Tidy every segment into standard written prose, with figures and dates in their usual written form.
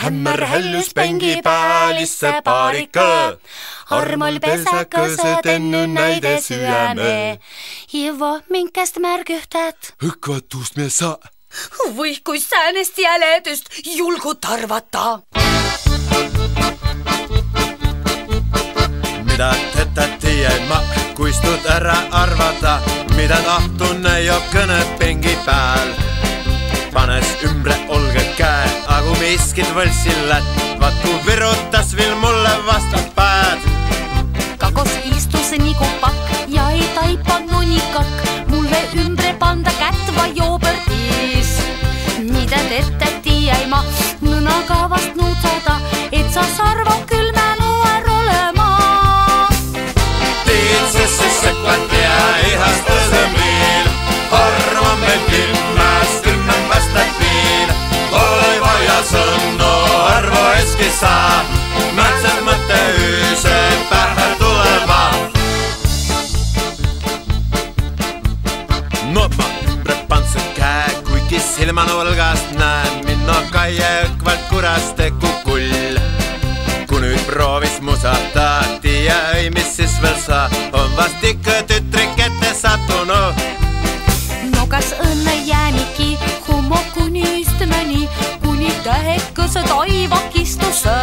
Hämmar hällus pengi päälisse paarikka. Armol pesäköset ennu näide syöme. Ivo, minkästä märkyhtät? Hõkvatust me saa. Või kui säänest jäletust julgut arvata. Mitä tätä tiedän ma, kuistut ära arvata. Mitä tahtun ei oo kõne pengi pääl. Panes ümbre olge käe, aga miskid võlsillad. Vaat kui virutas vil mulle vastab päed. Kakos istus nagu pakk ja ei taipanu nikak. Mulle ümbre panda kätt va joobertis. Mida tetteti jäi ma nõnaga vast nuutsada, et sa sarva küll mänu är olema. Tiitsesse sekvat ja ihast tõsem viil. Arva meil kümmen vastab viil. Oi vaja sõnnu, arvo eski saa. Mätsed mõtte üüse pähe tulema. No ma ümbrepandsen käe, kuigi silman olgast näen. Minna kaie õkvalt kuraste kukull. Kui nüüd proovis musata, tia ei mis siis veel saa. On vast ikka tütrik ette sattunud. No kas õnne jääniki hummo kuni istmeni, kuni tähekõse taivakistuse.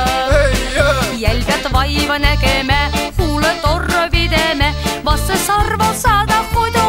Jälbjad vaiva nägeme, huule torra videme, vasse sarva saada hoida.